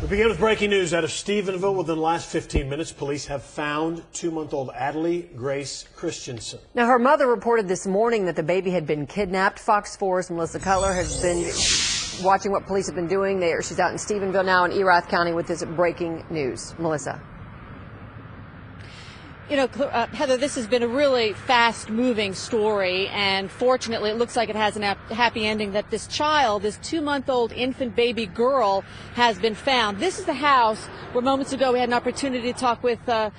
We begin with breaking news out of Stephenville. Within the last 15 minutes, police have found 2-month-old Adelie Grace Christensen. Now, her mother reported this morning that the baby had been kidnapped. Fox 4's Melissa Cutler has been watching what police have been doing there. She's out in Stephenville now in Erath County with this breaking news. Melissa. You know, Heather, this has been a really fast-moving story, and fortunately it looks like it has a happy ending, that this child, this 2-month-old infant baby girl, has been found. This is the house where moments ago we had an opportunity to talk with the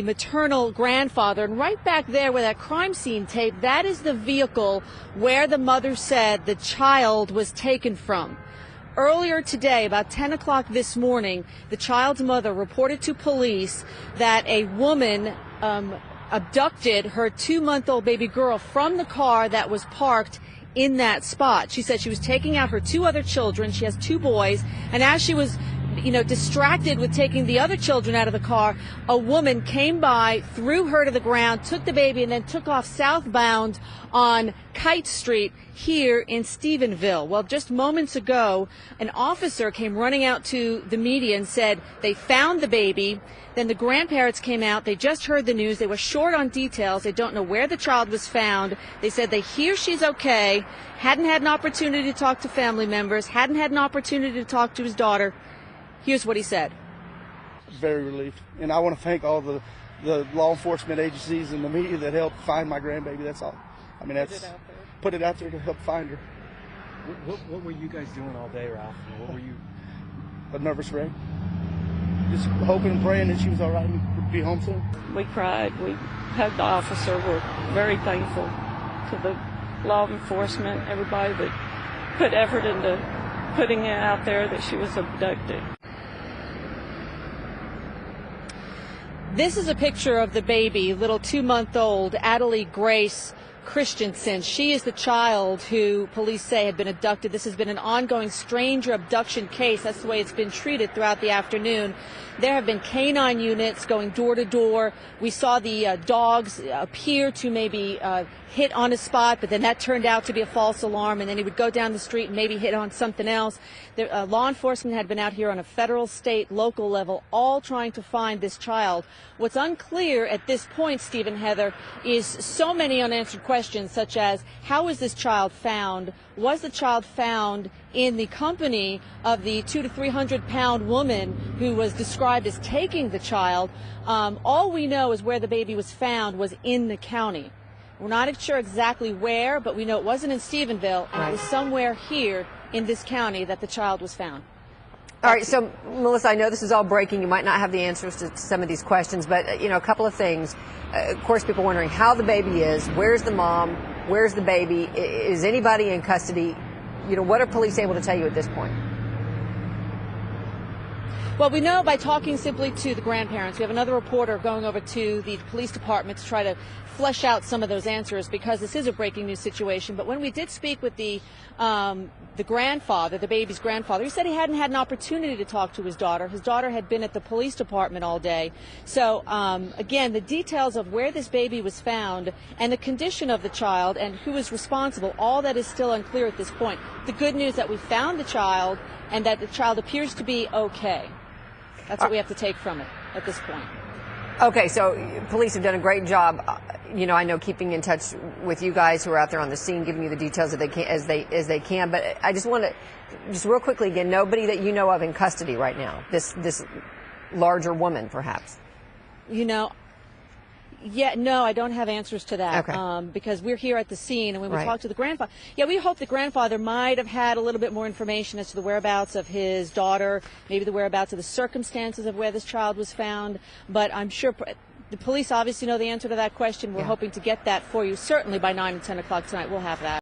maternal grandfather, and right back there where that crime scene tape, that is the vehicle where the mother said the child was taken from. Earlier today, about 10 o'clock this morning, the child's mother reported to police that a woman abducted her 2-month-old baby girl from the car that was parked in that spot. She said she was taking out her 2 other children. She has 2 boys, and as she was distracted with taking the other children out of the car, a woman came by, threw her to the ground, took the baby, and then took off southbound on Kite Street here in Stephenville. Well, just moments ago, an officer came running out to the media and said they found the baby. Then the grandparents came out. They just heard the news. They were short on details. They don't know where the child was found. They said they hear she's okay, hadn't had an opportunity to talk to family members, hadn't had an opportunity to talk to his daughter. Here's what he said. Very relieved. And I want to thank all the law enforcement agencies and the media that helped find my grandbaby. That's all. I mean, that's put it out there to help find her. What were you guys doing all day, Ralph? What were you? A nervous wreck. Just hoping and praying that she was all right and would be home soon. We cried. We hugged the officer. We're very thankful to the law enforcement, everybody that put effort into putting it out there that she was abducted. This is a picture of the baby, little 2-month-old Adelie Grace Christensen. She is the child who police say had been abducted. This has been an ongoing stranger abduction case. That's the way it's been treated throughout the afternoon. There have been canine units going door to door. We saw the dogs appear to maybe hit on a spot, but then that turned out to be a false alarm, and then he would go down the street and maybe hit on something else. Law enforcement had been out here on a federal, state, local level, all trying to find this child. What's unclear at this point, Steve and Heather, is so many unanswered questions, such as how was this child found? Was the child found in the company of the 200 to 300 pound woman who was described as taking the child? All we know is where the baby was found was in the county. We're not sure exactly where, but we know it wasn't in Stephenville, and it was somewhere here in this county that the child was found. All right, so Melissa, I know this is all breaking. You might not have the answers to some of these questions, but a couple of things. Of course, people wondering how the baby is, where's the mom, where's the baby, is anybody in custody? What are police able to tell you at this point? Well, we know by talking simply to the grandparents. We have another reporter going over to the police department to try to flesh out some of those answers, because this is a breaking news situation. But when we did speak with the grandfather, the baby's grandfather, he said he hadn't had an opportunity to talk to his daughter. His daughter had been at the police department all day. So, again, the details of where this baby was found and the condition of the child and who is responsible, all that is still unclear at this point. The good news that we found the child and that the child appears to be okay. That's what we have to take from it at this point. Okay, so police have done a great job, I know, keeping in touch with you guys who are out there on the scene, giving you the details that they can, as they can. But I just want to, just real quickly again, nobody that you know of in custody right now. This larger woman, perhaps. Yeah, no, I don't have answers to that. Okay. Because we're here at the scene, and when we talked to the grandfather, we hope the grandfather might have had a little bit more information as to the whereabouts of his daughter, maybe the whereabouts of the circumstances of where this child was found. But I'm sure the police obviously know the answer to that question. We're hoping to get that for you. Certainly by 9 and 10 o'clock tonight, we'll have that.